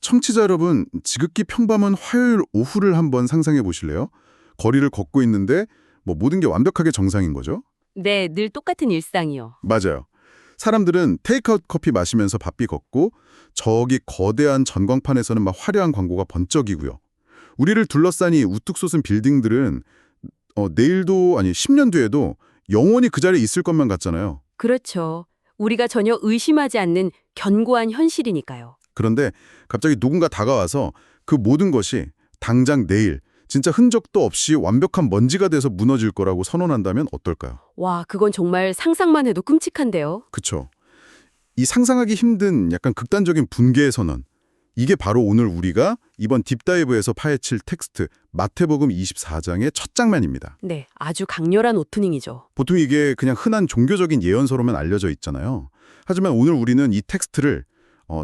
청취자 여러분, 지극히 평범한 화요일 오후를 한번 상상해 보실래요? 거리를 걷고 있는데 모든 게 완벽하게 정상인 거죠? 네, 늘 똑같은 일상이요. 맞아요. 사람들은 테이크아웃 커피 마시면서 바삐 걷고 저기 거대한 전광판에서는 막 화려한 광고가 번쩍이고요. 우리를 둘러싸니 우뚝 솟은 빌딩들은 내일도 아니 10년 뒤에도 영원히 그 자리에 있을 것만 같잖아요. 그렇죠. 우리가 전혀 의심하지 않는 견고한 현실이니까요. 그런데 갑자기 누군가 다가와서 그 모든 것이 당장 내일 진짜 흔적도 없이 완벽한 먼지가 돼서 무너질 거라고 선언한다면 어떨까요? 와, 그건 정말 상상만 해도 끔찍한데요. 그쵸. 이 상상하기 힘든 약간 극단적인 붕괴의 선언. 이게 바로 오늘 우리가 이번 딥다이브에서 파헤칠 텍스트 마태복음 24장의 첫 장면입니다. 네, 아주 강렬한 오프닝이죠. 보통 이게 그냥 흔한 종교적인 예언서로만 알려져 있잖아요. 하지만 오늘 우리는 이 텍스트를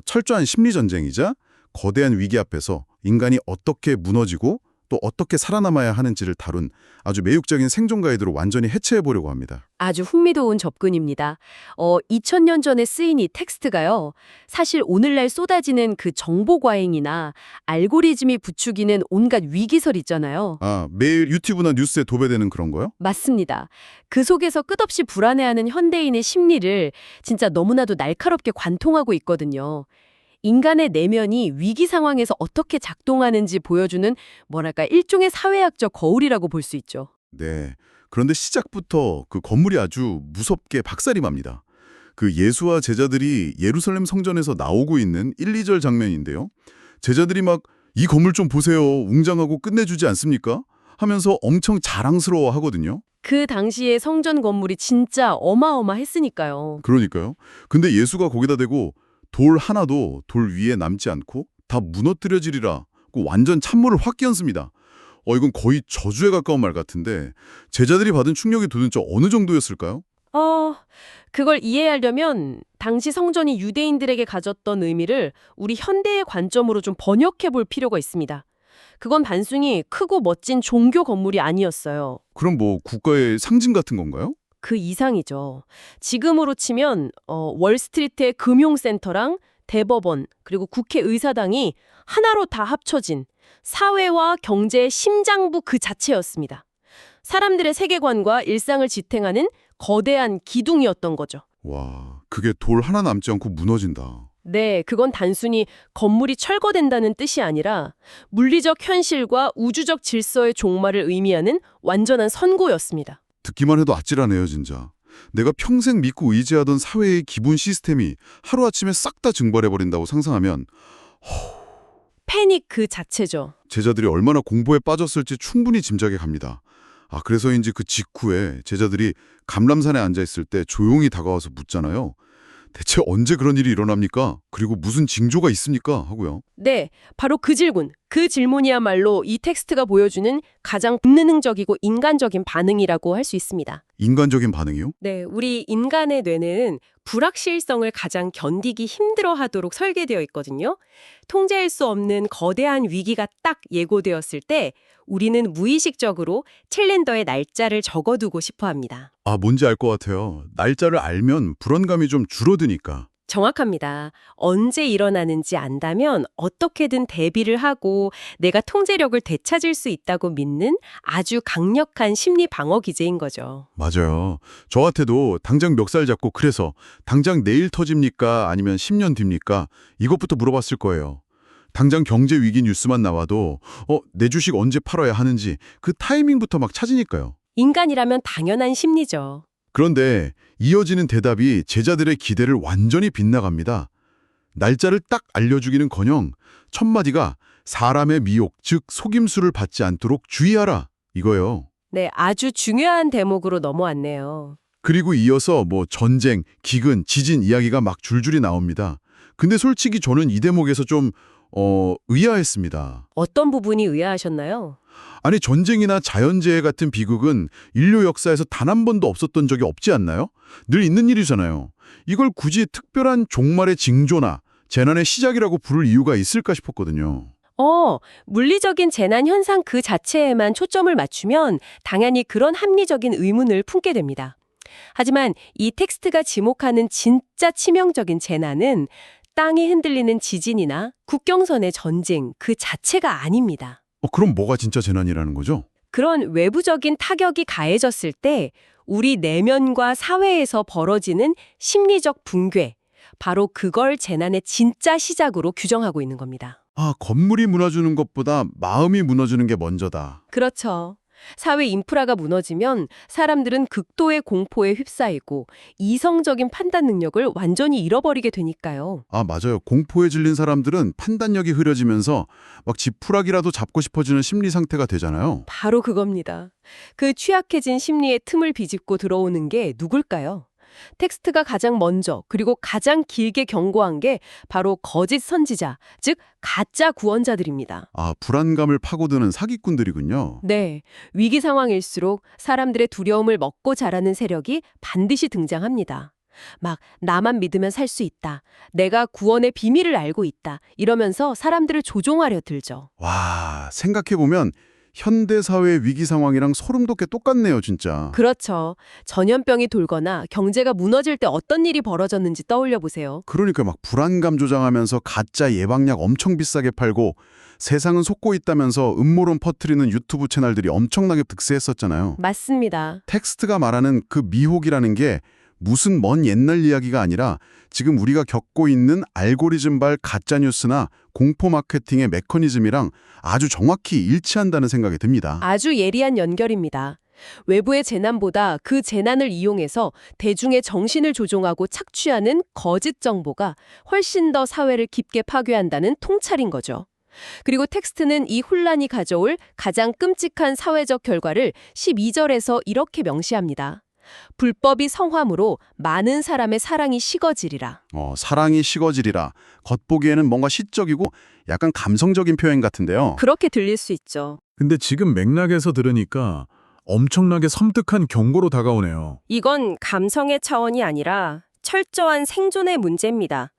철저한 심리전쟁이자 거대한 위기 앞에서 인간이 어떻게 무너지고 또 어떻게 살아남아야 하는지를 다룬 아주 매혹적인 생존 가이드로 완전히 해체해보려고 합니다. 아주 흥미로운 접근입니다. 2000년 전에 쓰인 이 텍스트가요. 사실 오늘날 쏟아지는 그 정보 과잉이나 알고리즘이 부추기는 온갖 위기설 있잖아요. 아, 매일 유튜브나 뉴스에 도배되는 그런 거요? 맞습니다. 그 속에서 끝없이 불안해하는 현대인의 심리를 진짜 너무나도 날카롭게 관통하고 있거든요. 인간의 내면이 위기 상황에서 어떻게 작동하는지 보여주는 뭐랄까 일종의 사회학적 거울이라고 볼 수 있죠. 네. 그런데 시작부터 그 건물이 아주 무섭게 박살이 납니다. 그 예수와 제자들이 예루살렘 성전에서 나오고 있는 1, 2절 장면인데요. 제자들이 막 이 건물 좀 보세요. 웅장하고 끝내주지 않습니까? 하면서 엄청 자랑스러워 하거든요. 그 당시에 성전 건물이 진짜 어마어마했으니까요. 그러니까요. 근데 예수가 거기다 대고 돌 하나도 돌 위에 남지 않고 다 무너뜨려지리라. 그 완전 찬물을 확 끼얹습니다. 이건 거의 저주에 가까운 말 같은데 제자들이 받은 충격이 도대체 어느 정도였을까요? 그걸 이해하려면 당시 성전이 유대인들에게 가졌던 의미를 우리 현대의 관점으로 좀 번역해 볼 필요가 있습니다. 그건 단순히 크고 멋진 종교 건물이 아니었어요. 그럼 국가의 상징 같은 건가요? 그 이상이죠. 지금으로 치면 월스트리트의 금융센터랑 대법원 그리고 국회의사당이 하나로 다 합쳐진 사회와 경제의 심장부 그 자체였습니다. 사람들의 세계관과 일상을 지탱하는 거대한 기둥이었던 거죠. 와, 그게 돌 하나 남지 않고 무너진다. 네, 그건 단순히 건물이 철거된다는 뜻이 아니라 물리적 현실과 우주적 질서의 종말을 의미하는 완전한 선고였습니다. 듣기만 해도 아찔하네요, 진짜. 내가 평생 믿고 의지하던 사회의 기본 시스템이 하루아침에 싹 다 증발해버린다고 상상하면 패닉 그 자체죠. 제자들이 얼마나 공부에 빠졌을지 충분히 짐작이 갑니다. 그래서인지 그 직후에 제자들이 감람산에 앉아있을 때 조용히 다가와서 묻잖아요. 대체 언제 그런 일이 일어납니까? 그리고 무슨 징조가 있습니까? 하고요. 네, 바로 그 질문이야말로 이 텍스트가 보여주는 가장 본능적이고 인간적인 반응이라고 할 수 있습니다. 인간적인 반응이요? 네, 우리 인간의 뇌는 불확실성을 가장 견디기 힘들어하도록 설계되어 있거든요. 통제할 수 없는 거대한 위기가 딱 예고되었을 때 우리는 무의식적으로 캘린더에 날짜를 적어두고 싶어 합니다. 뭔지 알 것 같아요. 날짜를 알면 불안감이 좀 줄어드니까. 정확합니다. 언제 일어나는지 안다면 어떻게든 대비를 하고 내가 통제력을 되찾을 수 있다고 믿는 아주 강력한 심리 방어 기제인 거죠. 맞아요. 저한테도 당장 멱살 잡고 그래서 당장 내일 터집니까? 아니면 10년 뒤입니까? 이것부터 물어봤을 거예요. 당장 경제 위기 뉴스만 나와도 내 주식 언제 팔아야 하는지 그 타이밍부터 막 찾으니까요. 인간이라면 당연한 심리죠. 그런데 이어지는 대답이 제자들의 기대를 완전히 빗나갑니다. 날짜를 딱 알려주기는커녕 첫 마디가 사람의 미혹, 즉 속임수를 받지 않도록 주의하라 이거예요. 네, 아주 중요한 대목으로 넘어왔네요. 그리고 이어서 전쟁, 기근, 지진 이야기가 막 줄줄이 나옵니다. 근데 솔직히 저는 이 대목에서 좀 의아했습니다. 어떤 부분이 의아하셨나요? 아니 전쟁이나 자연재해 같은 비극은 인류 역사에서 단 한 번도 없었던 적이 없지 않나요? 늘 있는 일이잖아요. 이걸 굳이 특별한 종말의 징조나 재난의 시작이라고 부를 이유가 있을까 싶었거든요. 물리적인 재난 현상 그 자체에만 초점을 맞추면 당연히 그런 합리적인 의문을 품게 됩니다. 하지만 이 텍스트가 지목하는 진짜 치명적인 재난은 땅이 흔들리는 지진이나 국경선의 전쟁 그 자체가 아닙니다. 그럼 뭐가 진짜 재난이라는 거죠? 그런 외부적인 타격이 가해졌을 때 우리 내면과 사회에서 벌어지는 심리적 붕괴, 바로 그걸 재난의 진짜 시작으로 규정하고 있는 겁니다. 건물이 무너지는 것보다 마음이 무너지는 게 먼저다. 그렇죠. 사회 인프라가 무너지면 사람들은 극도의 공포에 휩싸이고 이성적인 판단 능력을 완전히 잃어버리게 되니까요. 맞아요. 공포에 질린 사람들은 판단력이 흐려지면서 막 지푸라기라도 잡고 싶어지는 심리 상태가 되잖아요. 바로 그겁니다. 그 취약해진 심리의 틈을 비집고 들어오는 게 누굴까요? 텍스트가 가장 먼저 그리고 가장 길게 경고한 게 바로 거짓 선지자, 즉 가짜 구원자들입니다. 불안감을 파고드는 사기꾼들이군요. 네, 위기 상황일수록 사람들의 두려움을 먹고 자라는 세력이 반드시 등장합니다. 막 나만 믿으면 살 수 있다. 내가 구원의 비밀을 알고 있다. 이러면서 사람들을 조종하려 들죠. 와, 생각해보면 현대사회의 위기 상황이랑 소름 돋게 똑같네요, 진짜. 그렇죠. 전염병이 돌거나 경제가 무너질 때 어떤 일이 벌어졌는지 떠올려 보세요. 그러니까 막 불안감 조장하면서 가짜 예방약 엄청 비싸게 팔고 세상은 속고 있다면서 음모론 퍼뜨리는 유튜브 채널들이 엄청나게 득세했었잖아요. 맞습니다. 텍스트가 말하는 그 미혹이라는 게 무슨 먼 옛날 이야기가 아니라 지금 우리가 겪고 있는 알고리즘발 가짜뉴스나 공포 마케팅의 메커니즘이랑 아주 정확히 일치한다는 생각이 듭니다. 아주 예리한 연결입니다. 외부의 재난보다 그 재난을 이용해서 대중의 정신을 조종하고 착취하는 거짓 정보가 훨씬 더 사회를 깊게 파괴한다는 통찰인 거죠. 그리고 텍스트는 이 혼란이 가져올 가장 끔찍한 사회적 결과를 12절에서 이렇게 명시합니다. 불법이 성함으로 많은 사람의 사랑이 식어지리라. 사랑이 식어지리라. 겉보기에는 뭔가 시적이고 약간 감성적인 표현 같은데요. 그렇게 들릴 수 있죠. 근데 지금 맥락에서 들으니까 엄청나게 섬뜩한 경고로 다가오네요. 이건 감성의 차원이 아니라 철저한 생존의 문제입니다.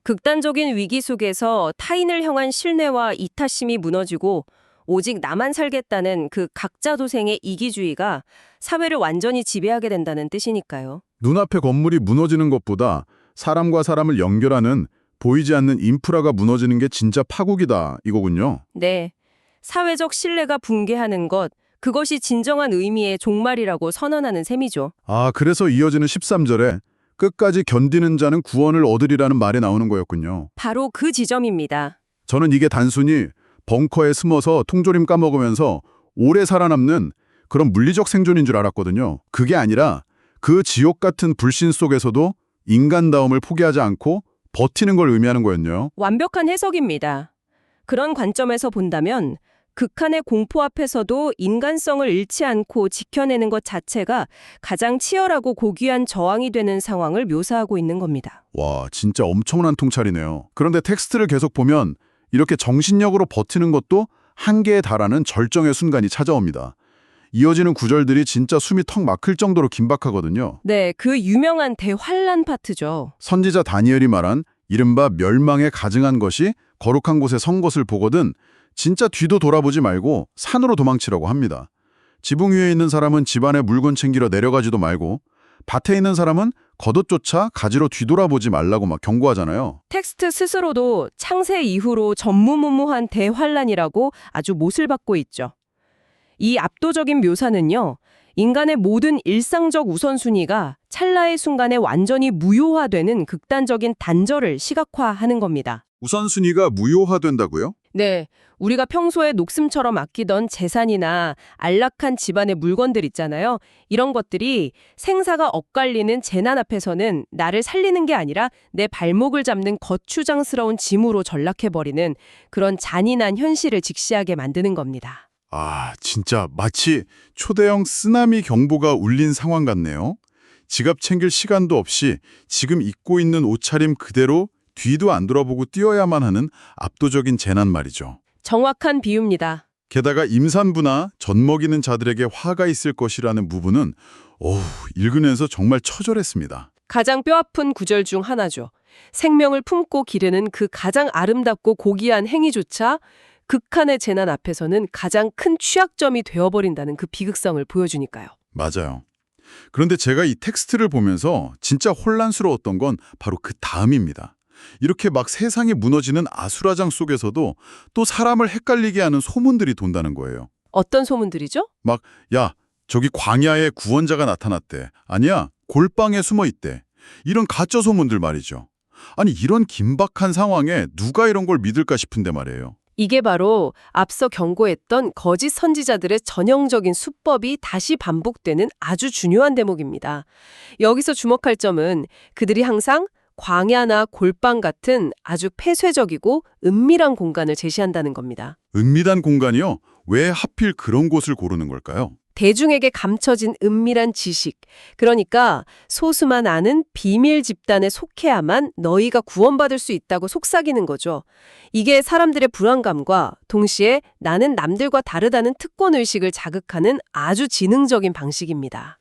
극단적인 위기 속에서 타인을 향한 신뢰와 이타심이 무너지고 오직 나만 살겠다는 그 각자 도생의 이기주의가 사회를 완전히 지배하게 된다는 뜻이니까요. 눈앞에 건물이 무너지는 것보다 사람과 사람을 연결하는 보이지 않는 인프라가 무너지는 게 진짜 파국이다 이거군요. 네, 사회적 신뢰가 붕괴하는 것, 그것이 진정한 의미의 종말이라고 선언하는 셈이죠. 그래서 이어지는 13절에 끝까지 견디는 자는 구원을 얻으리라는 말이 나오는 거였군요. 바로 그 지점입니다. 저는 이게 단순히 벙커에 숨어서 통조림 까먹으면서 오래 살아남는 그런 물리적 생존인 줄 알았거든요. 그게 아니라 그 지옥 같은 불신 속에서도 인간다움을 포기하지 않고 버티는 걸 의미하는 거였네요. 완벽한 해석입니다. 그런 관점에서 본다면 극한의 공포 앞에서도 인간성을 잃지 않고 지켜내는 것 자체가 가장 치열하고 고귀한 저항이 되는 상황을 묘사하고 있는 겁니다. 와, 진짜 엄청난 통찰이네요. 그런데 텍스트를 계속 보면 이렇게 정신력으로 버티는 것도 한계에 달하는 절정의 순간이 찾아옵니다. 이어지는 구절들이 진짜 숨이 턱 막힐 정도로 긴박하거든요. 네, 그 유명한 대환란 파트죠. 선지자 다니엘이 말한 이른바 멸망에 가증한 것이 거룩한 곳에 선 것을 보거든 진짜 뒤도 돌아보지 말고 산으로 도망치라고 합니다. 지붕 위에 있는 사람은 집안에 물건 챙기러 내려가지도 말고 밭에 있는 사람은 겉옷조차 가지러 뒤돌아보지 말라고 막 경고하잖아요. 텍스트 스스로도 창세 이후로 전무후무한 대환란이라고 아주 못을 받고 있죠. 이 압도적인 묘사는요, 인간의 모든 일상적 우선순위가 찰나의 순간에 완전히 무효화되는 극단적인 단절을 시각화하는 겁니다. 우선순위가 무효화된다고요? 네, 우리가 평소에 녹슴처럼 아끼던 재산이나 안락한 집안의 물건들 있잖아요. 이런 것들이 생사가 엇갈리는 재난 앞에서는 나를 살리는 게 아니라 내 발목을 잡는 거추장스러운 짐으로 전락해버리는 그런 잔인한 현실을 직시하게 만드는 겁니다. 진짜 마치 초대형 쓰나미 경보가 울린 상황 같네요. 지갑 챙길 시간도 없이 지금 입고 있는 옷차림 그대로 뒤도 안 돌아보고 뛰어야만 하는 압도적인 재난 말이죠. 정확한 비유입니다. 게다가 임산부나 젖먹이는 자들에게 화가 있을 것이라는 부분은 읽으면서 정말 처절했습니다. 가장 뼈아픈 구절 중 하나죠. 생명을 품고 기르는 그 가장 아름답고 고귀한 행위조차 극한의 재난 앞에서는 가장 큰 취약점이 되어버린다는 그 비극성을 보여주니까요. 맞아요. 그런데 제가 이 텍스트를 보면서 진짜 혼란스러웠던 건 바로 그 다음입니다. 이렇게 막 세상이 무너지는 아수라장 속에서도 또 사람을 헷갈리게 하는 소문들이 돈다는 거예요. 어떤 소문들이죠? 야, 저기 광야에 구원자가 나타났대. 아니야, 골방에 숨어 있대. 이런 가짜 소문들 말이죠. 아니, 이런 긴박한 상황에 누가 이런 걸 믿을까 싶은데 말이에요. 이게 바로 앞서 경고했던 거짓 선지자들의 전형적인 수법이 다시 반복되는 아주 중요한 대목입니다. 여기서 주목할 점은 그들이 항상 광야나 골방 같은 아주 폐쇄적이고 은밀한 공간을 제시한다는 겁니다. 은밀한 공간이요? 왜 하필 그런 곳을 고르는 걸까요? 대중에게 감춰진 은밀한 지식, 그러니까 소수만 아는 비밀 집단에 속해야만 너희가 구원받을 수 있다고 속삭이는 거죠. 이게 사람들의 불안감과 동시에 나는 남들과 다르다는 특권의식을 자극하는 아주 지능적인 방식입니다.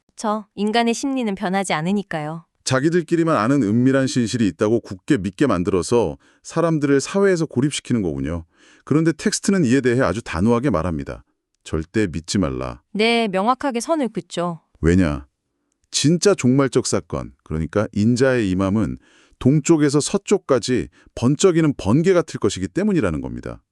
인간의 심리는 변하지 않으니까요. 자기들끼리만 아는 은밀한 진실이 있다고 굳게 믿게 만들어서 사람들을 사회에서 고립시키는 거군요. 그런데 텍스트는 이에 대해 아주 단호하게 말합니다. 절대 믿지 말라. 네, 명확하게 선을 긋죠. 왜냐? 진짜 종말적 사건, 그러니까 인자의 임함은 동쪽에서 서쪽까지 번쩍이는 번개가 틀 것이기 때문이라는 겁니다.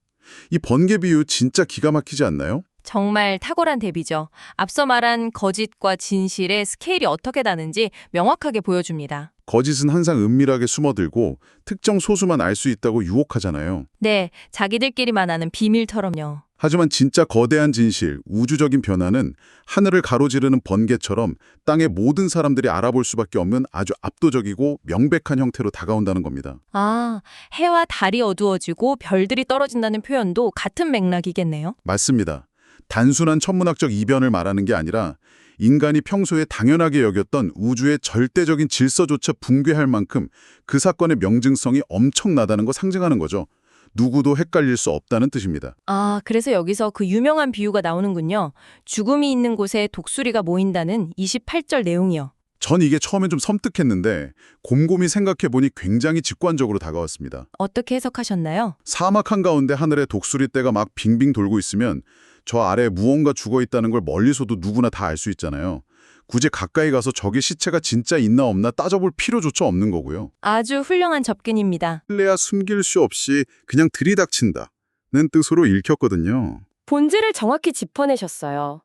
이 번개 비유 진짜 기가 막히지 않나요? 정말 탁월한 대비죠. 앞서 말한 거짓과 진실의 스케일이 어떻게 다른지 명확하게 보여줍니다. 거짓은 항상 은밀하게 숨어들고 특정 소수만 알 수 있다고 유혹하잖아요. 네, 자기들끼리만 아는 비밀처럼요. 하지만 진짜 거대한 진실, 우주적인 변화는 하늘을 가로지르는 번개처럼 땅의 모든 사람들이 알아볼 수밖에 없는 아주 압도적이고 명백한 형태로 다가온다는 겁니다. 아, 해와 달이 어두워지고 별들이 떨어진다는 표현도 같은 맥락이겠네요. 맞습니다. 단순한 천문학적 이변을 말하는 게 아니라 인간이 평소에 당연하게 여겼던 우주의 절대적인 질서조차 붕괴할 만큼 그 사건의 명증성이 엄청나다는 거 상징하는 거죠. 누구도 헷갈릴 수 없다는 뜻입니다. 아, 그래서 여기서 그 유명한 비유가 나오는군요. 죽음이 있는 곳에 독수리가 모인다는 28절 내용이요. 전 이게 처음엔 좀 섬뜩했는데 곰곰이 생각해보니 굉장히 직관적으로 다가왔습니다. 어떻게 해석하셨나요? 사막 한가운데 하늘에 독수리떼가 막 빙빙 돌고 있으면 저 아래에 무언가 죽어있다는 걸 멀리서도 누구나 다 알 수 있잖아요. 굳이 가까이 가서 저기 시체가 진짜 있나 없나 따져볼 필요조차 없는 거고요. 아주 훌륭한 접근입니다. 실내야 숨길 수 없이 그냥 들이닥친다는 뜻으로 읽혔거든요. 본질을 정확히 짚어내셨어요.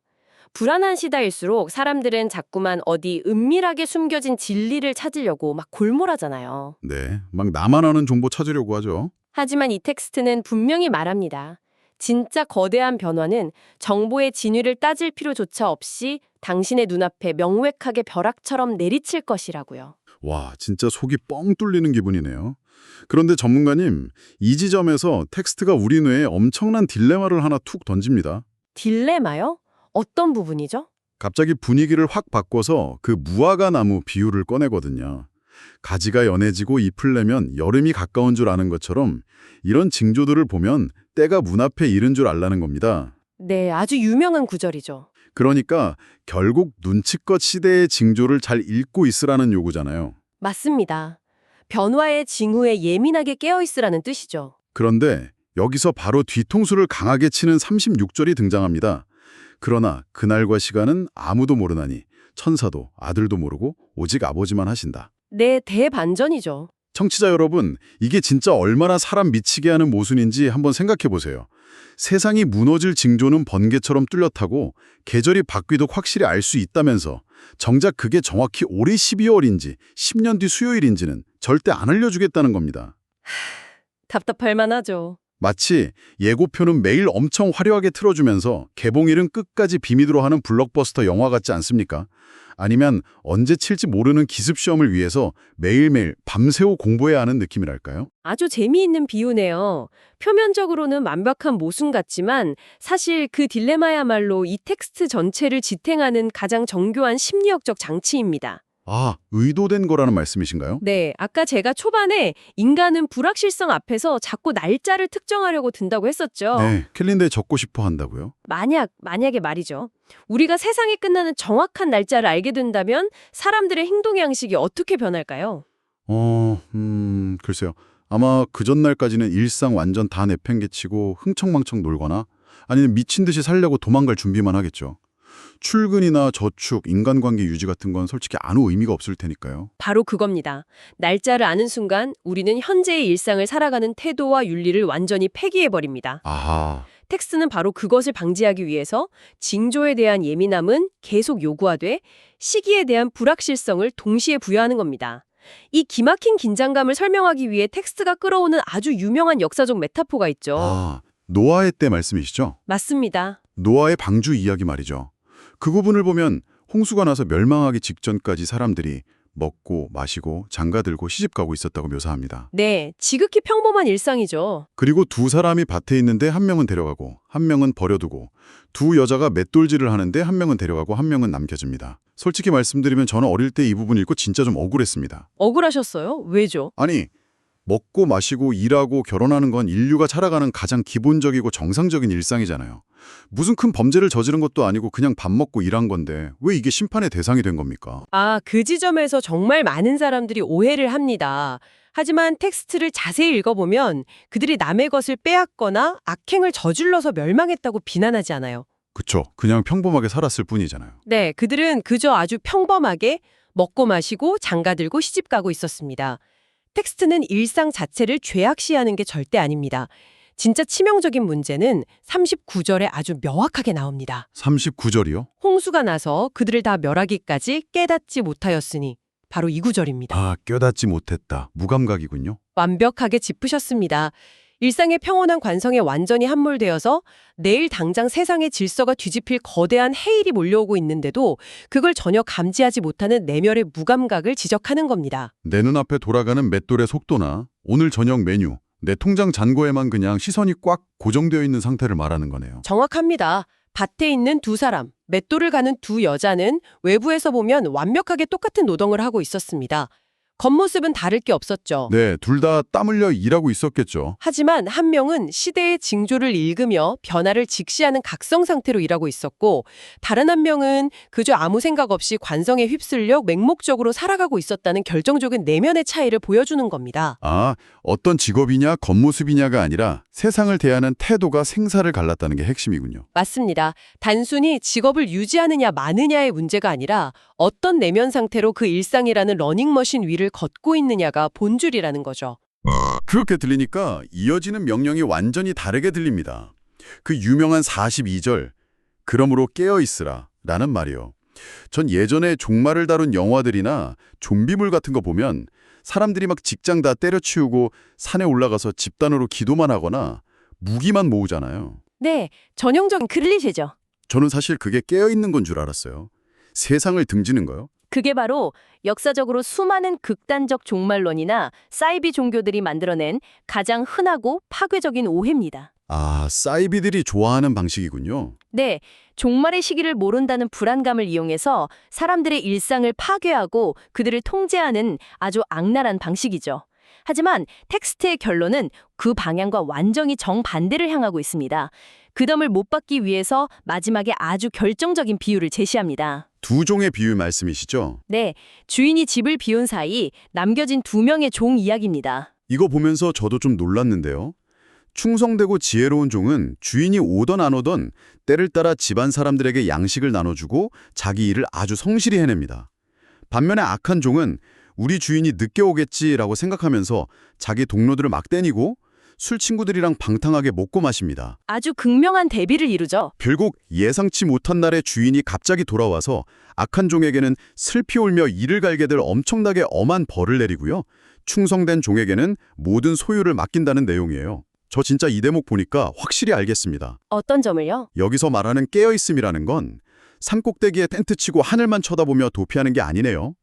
불안한 시대일수록 사람들은 자꾸만 어디 은밀하게 숨겨진 진리를 찾으려고 막 골몰하잖아요. 네, 막 나만 아는 정보 찾으려고 하죠. 하지만 이 텍스트는 분명히 말합니다. 진짜 거대한 변화는 정보의 진위를 따질 필요조차 없이 당신의 눈앞에 명확하게 벼락처럼 내리칠 것이라고요. 와, 진짜 속이 뻥 뚫리는 기분이네요. 그런데 전문가님, 이 지점에서 텍스트가 우리 뇌에 엄청난 딜레마를 하나 툭 던집니다. 딜레마요? 어떤 부분이죠? 갑자기 분위기를 확 바꿔서 그 무화과 나무 비유를 꺼내거든요. 가지가 연해지고 잎을 내면 여름이 가까운 줄 아는 것처럼 이런 징조들을 보면 때가 문 앞에 이른 줄 알라는 겁니다. 네, 아주 유명한 구절이죠. 그러니까 결국 눈치껏 시대의 징조를 잘 읽고 있으라는 요구잖아요. 맞습니다. 변화의 징후에 예민하게 깨어있으라는 뜻이죠. 그런데 여기서 바로 뒤통수를 강하게 치는 36절이 등장합니다. 그러나 그날과 시간은 아무도 모르나니 천사도 아들도 모르고 오직 아버지만 하신다. 네, 대반전이죠. 청취자 여러분, 이게 진짜 얼마나 사람 미치게 하는 모순인지 한번 생각해 보세요. 세상이 무너질 징조는 번개처럼 뚜렷하고 계절이 바뀌도 확실히 알 수 있다면서 정작 그게 정확히 올해 12월인지 10년 뒤 수요일인지는 절대 안 알려주겠다는 겁니다. 답답할 만하죠. 마치 예고편은 매일 엄청 화려하게 틀어주면서 개봉일은 끝까지 비밀로 하는 블록버스터 영화 같지 않습니까? 아니면 언제 칠지 모르는 기습시험을 위해서 매일매일 밤새워 공부해야 하는 느낌이랄까요? 아주 재미있는 비유네요. 표면적으로는 완벽한 모순 같지만 사실 그 딜레마야말로 이 텍스트 전체를 지탱하는 가장 정교한 심리학적 장치입니다. 아, 의도된 거라는 말씀이신가요? 네, 아까 제가 초반에 인간은 불확실성 앞에서 자꾸 날짜를 특정하려고 든다고 했었죠. 네, 캘린더에 적고 싶어 한다고요? 만약에 말이죠. 우리가 세상이 끝나는 정확한 날짜를 알게 된다면 사람들의 행동 양식이 어떻게 변할까요? 글쎄요. 아마 그 전날까지는 일상 완전 다 내팽개치고 흥청망청 놀거나 아니면 미친 듯이 살려고 도망갈 준비만 하겠죠. 출근이나 저축, 인간관계 유지 같은 건 솔직히 아무 의미가 없을 테니까요. 바로 그겁니다. 날짜를 아는 순간 우리는 현재의 일상을 살아가는 태도와 윤리를 완전히 폐기해버립니다. 아하. 텍스트는 바로 그것을 방지하기 위해서 징조에 대한 예민함은 계속 요구하되 시기에 대한 불확실성을 동시에 부여하는 겁니다. 이 기막힌 긴장감을 설명하기 위해 텍스트가 끌어오는 아주 유명한 역사적 메타포가 있죠. 아, 노아의 때 말씀이시죠? 맞습니다. 노아의 방주 이야기 말이죠. 그 부분을 보면 홍수가 나서 멸망하기 직전까지 사람들이 먹고 마시고 장가들고 시집가고 있었다고 묘사합니다. 네, 지극히 평범한 일상이죠. 그리고 두 사람이 밭에 있는데 한 명은 데려가고 한 명은 버려두고 두 여자가 맷돌질을 하는데 한 명은 데려가고 한 명은 남겨집니다. 솔직히 말씀드리면 저는 어릴 때 이 부분 읽고 진짜 좀 억울했습니다. 억울하셨어요? 왜죠? 아니, 먹고 마시고 일하고 결혼하는 건 인류가 살아가는 가장 기본적이고 정상적인 일상이잖아요. 무슨 큰 범죄를 저지른 것도 아니고 그냥 밥 먹고 일한 건데 왜 이게 심판의 대상이 된 겁니까? 아, 그 지점에서 정말 많은 사람들이 오해를 합니다. 하지만 텍스트를 자세히 읽어보면 그들이 남의 것을 빼앗거나 악행을 저질러서 멸망했다고 비난하지 않아요. 그쵸. 그냥 평범하게 살았을 뿐이잖아요. 네, 그들은 그저 아주 평범하게 먹고 마시고 장가들고 시집가고 있었습니다. 텍스트는 일상 자체를 죄악시하는 게 절대 아닙니다. 진짜 치명적인 문제는 39절에 아주 명확하게 나옵니다. 39절이요? 홍수가 나서 그들을 다 멸하기까지 깨닫지 못하였으니 바로 이 구절입니다. 아, 껴닿지 못했다. 무감각이군요. 완벽하게 짚으셨습니다. 일상의 평온한 관성에 완전히 함몰되어서 내일 당장 세상의 질서가 뒤집힐 거대한 해일이 몰려오고 있는데도 그걸 전혀 감지하지 못하는 내면의 무감각을 지적하는 겁니다. 내 눈앞에 돌아가는 맷돌의 속도나 오늘 저녁 메뉴, 내 통장 잔고에만 그냥 시선이 꽉 고정되어 있는 상태를 말하는 거네요. 정확합니다. 밭에 있는 두 사람, 맷돌을 가는 두 여자는 외부에서 보면 완벽하게 똑같은 노동을 하고 있었습니다. 겉모습은 다를 게 없었죠. 네, 둘 다 땀 흘려 일하고 있었겠죠. 하지만 한 명은 시대의 징조를 읽으며 변화를 직시하는 각성 상태로 일하고 있었고 다른 한 명은 그저 아무 생각 없이 관성에 휩쓸려 맹목적으로 살아가고 있었다는 결정적인 내면의 차이를 보여주는 겁니다. 아, 어떤 직업이냐 겉모습이냐가 아니라 세상을 대하는 태도가 생사를 갈랐다는 게 핵심이군요. 맞습니다. 단순히 직업을 유지하느냐 마느냐의 문제가 아니라 어떤 내면 상태로 그 일상이라는 러닝머신 위를 걷고 있느냐가 본줄이라는 거죠. 그렇게 들리니까 이어지는 명령이 완전히 다르게 들립니다. 그 유명한 42절, 그러므로 깨어있으라 라는 말이요. 전 예전에 종말을 다룬 영화들이나 좀비물 같은 거 보면 사람들이 막 직장 다 때려치우고 산에 올라가서 집단으로 기도만 하거나 무기만 모으잖아요. 네, 전형적인 클리셰죠. 저는 사실 그게 깨어있는 건 줄 알았어요. 세상을 등지는 거요? 그게 바로 역사적으로 수많은 극단적 종말론이나 사이비 종교들이 만들어낸 가장 흔하고 파괴적인 오해입니다. 아, 사이비들이 좋아하는 방식이군요. 네, 종말의 시기를 모른다는 불안감을 이용해서 사람들의 일상을 파괴하고 그들을 통제하는 아주 악랄한 방식이죠. 하지만 텍스트의 결론은 그 방향과 완전히 정반대를 향하고 있습니다. 그 덤을 못 받기 위해서 마지막에 아주 결정적인 비유를 제시합니다. 두 종의 비유 말씀이시죠? 네, 주인이 집을 비운 사이 남겨진 두 명의 종 이야기입니다. 이거 보면서 저도 좀 놀랐는데요. 충성되고 지혜로운 종은 주인이 오던 안 오던 때를 따라 집안 사람들에게 양식을 나눠주고 자기 일을 아주 성실히 해냅니다. 반면에 악한 종은 우리 주인이 늦게 오겠지라고 생각하면서 자기 동료들을 막 때리고 술 친구들이랑 방탕하게 먹고 마십니다. 아주 극명한 대비를 이루죠. 결국 예상치 못한 날에 주인이 갑자기 돌아와서 악한 종에게는 슬피 울며 이를 갈게 될 엄청나게 엄한 벌을 내리고요. 충성된 종에게는 모든 소유를 맡긴다는 내용이에요. 저 진짜 이 대목 보니까 확실히 알겠습니다. 어떤 점을요? 여기서 말하는 깨어있음이라는 건 산꼭대기에 텐트 치고 하늘만 쳐다보며 도피하는 게 아니네요.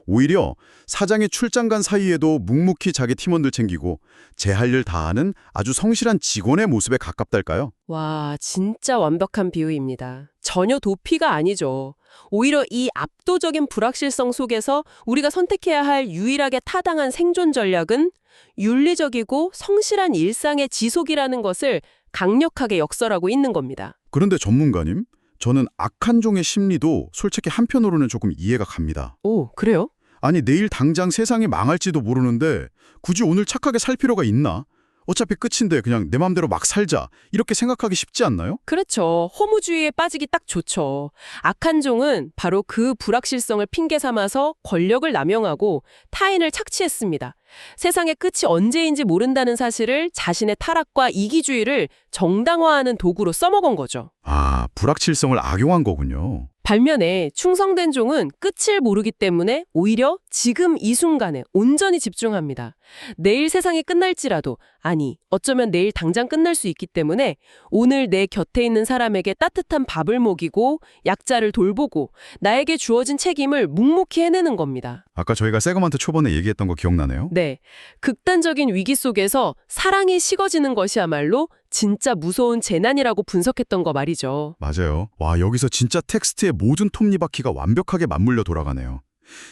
오히려 사장이 출장 간 사이에도 묵묵히 자기 팀원들 챙기고 제 할 일 다 하는 아주 성실한 직원의 모습에 가깝달까요? 와, 진짜 완벽한 비유입니다. 전혀 도피가 아니죠. 오히려 이 압도적인 불확실성 속에서 우리가 선택해야 할 유일하게 타당한 생존 전략은 윤리적이고 성실한 일상의 지속이라는 것을 강력하게 역설하고 있는 겁니다. 그런데 전문가님, 저는 악한 종의 심리도 솔직히 한편으로는 조금 이해가 갑니다. 오, 그래요? 아니, 내일 당장 세상이 망할지도 모르는데 굳이 오늘 착하게 살 필요가 있나? 어차피 끝인데 그냥 내 맘대로 막 살자. 이렇게 생각하기 쉽지 않나요? 그렇죠. 허무주의에 빠지기 딱 좋죠. 악한 종은 바로 그 불확실성을 핑계 삼아서 권력을 남용하고 타인을 착취했습니다. 세상의 끝이 언제인지 모른다는 사실을 자신의 타락과 이기주의를 정당화하는 도구로 써먹은 거죠. 아, 불확실성을 악용한 거군요. 반면에 충성된 종은 끝을 모르기 때문에 오히려 지금 이 순간에 온전히 집중합니다. 내일 세상이 끝날지라도, 아니, 어쩌면 내일 당장 끝날 수 있기 때문에 오늘 내 곁에 있는 사람에게 따뜻한 밥을 먹이고 약자를 돌보고 나에게 주어진 책임을 묵묵히 해내는 겁니다. 아까 저희가 세거먼트 초반에 얘기했던 거 기억나네요? 네, 극단적인 위기 속에서 사랑이 식어지는 것이야말로 진짜 무서운 재난이라고 분석했던 거 말이죠. 맞아요. 와, 여기서 진짜 텍스트의 모든 톱니바퀴가 완벽하게 맞물려 돌아가네요.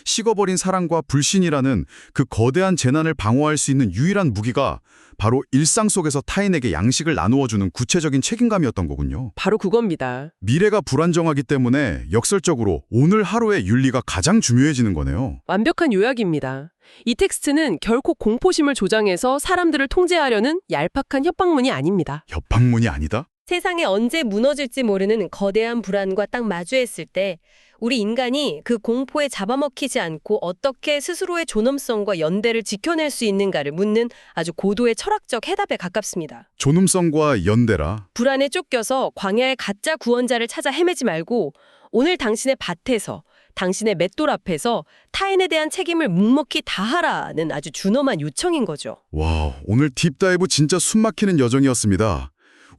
식어버린 사랑과 불신이라는 그 거대한 재난을 방어할 수 있는 유일한 무기가 바로 일상 속에서 타인에게 양식을 나누어주는 구체적인 책임감이었던 거군요. 바로 그겁니다. 미래가 불안정하기 때문에 역설적으로 오늘 하루의 윤리가 가장 중요해지는 거네요. 완벽한 요약입니다. 이 텍스트는 결코 공포심을 조장해서 사람들을 통제하려는 얄팍한 협박문이 아닙니다. 협박문이 아니다? 세상에 언제 무너질지 모르는 거대한 불안과 딱 마주했을 때 우리 인간이 그 공포에 잡아먹히지 않고 어떻게 스스로의 존엄성과 연대를 지켜낼 수 있는가를 묻는 아주 고도의 철학적 해답에 가깝습니다. 존엄성과 연대라. 불안에 쫓겨서 광야의 가짜 구원자를 찾아 헤매지 말고 오늘 당신의 밭에서 당신의 맷돌 앞에서 타인에 대한 책임을 묵묵히 다하라는 아주 준엄한 요청인 거죠. 와, 오늘 딥다이브 진짜 숨막히는 여정이었습니다.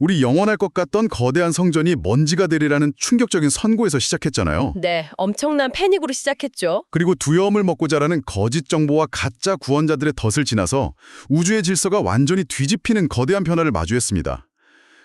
우리 영원할 것 같던 거대한 성전이 먼지가 되리라는 충격적인 선고에서 시작했잖아요. 네, 엄청난 패닉으로 시작했죠. 그리고 두려움을 먹고 자라는 거짓 정보와 가짜 구원자들의 덫을 지나서 우주의 질서가 완전히 뒤집히는 거대한 변화를 마주했습니다.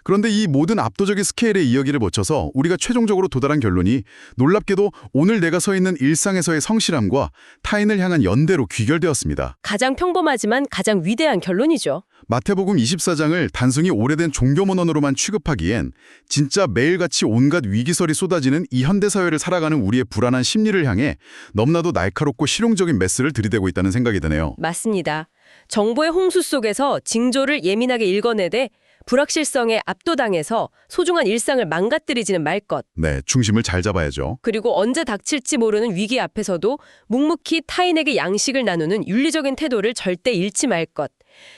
그런데 이 모든 압도적인 스케일의 이야기를 거쳐서 우리가 최종적으로 도달한 결론이 놀랍게도 오늘 내가 서 있는 일상에서의 성실함과 타인을 향한 연대로 귀결되었습니다. 가장 평범하지만 가장 위대한 결론이죠. 마태복음 24장을 단순히 오래된 종교 문헌으로만 취급하기엔 진짜 매일같이 온갖 위기설이 쏟아지는 이 현대사회를 살아가는 우리의 불안한 심리를 향해 너무나도 날카롭고 실용적인 메시지를 들이대고 있다는 생각이 드네요. 맞습니다. 정보의 홍수 속에서 징조를 예민하게 읽어내되 불확실성에 압도당해서 소중한 일상을 망가뜨리지는 말 것. 네, 중심을 잘 잡아야죠. 그리고 언제 닥칠지 모르는 위기 앞에서도 묵묵히 타인에게 양식을 나누는 윤리적인 태도를 절대 잃지 말 것.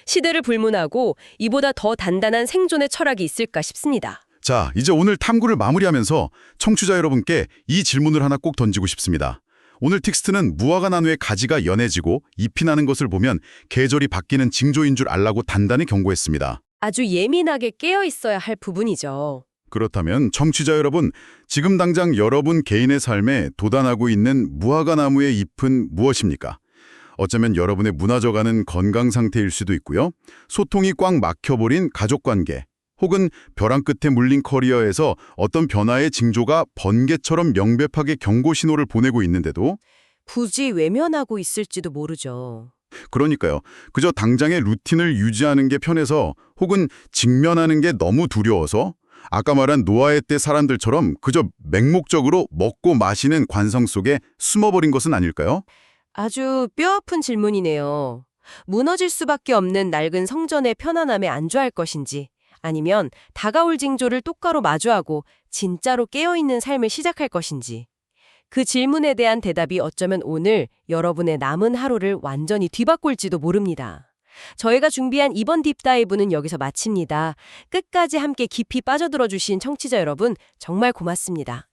시대를 불문하고 이보다 더 단단한 생존의 철학이 있을까 싶습니다. 자, 이제 오늘 탐구를 마무리하면서 청취자 여러분께 이 질문을 하나 꼭 던지고 싶습니다. 오늘 텍스트는 무화과 나무의 가지가 연해지고 잎이 나는 것을 보면 계절이 바뀌는 징조인 줄 알라고 단단히 경고했습니다. 아주 예민하게 깨어 있어야 할 부분이죠. 그렇다면 청취자 여러분, 지금 당장 여러분 개인의 삶에 돋아나고 있는 무화과 나무의 잎은 무엇입니까? 어쩌면 여러분의 무너져가는 건강 상태일 수도 있고요. 소통이 꽉 막혀버린 가족관계, 혹은 벼랑 끝에 물린 커리어에서 어떤 변화의 징조가 번개처럼 명백하게 경고 신호를 보내고 있는데도 굳이 외면하고 있을지도 모르죠. 그러니까요. 그저 당장의 루틴을 유지하는 게 편해서 혹은 직면하는 게 너무 두려워서 아까 말한 노아의 때 사람들처럼 그저 맹목적으로 먹고 마시는 관성 속에 숨어버린 것은 아닐까요? 아주 뼈아픈 질문이네요. 무너질 수밖에 없는 낡은 성전의 편안함에 안주할 것인지 아니면 다가올 징조를 똑바로 마주하고 진짜로 깨어있는 삶을 시작할 것인지 그 질문에 대한 대답이 어쩌면 오늘 여러분의 남은 하루를 완전히 뒤바꿀지도 모릅니다. 저희가 준비한 이번 딥다이브는 여기서 마칩니다. 끝까지 함께 깊이 빠져들어 주신 청취자 여러분 정말 고맙습니다.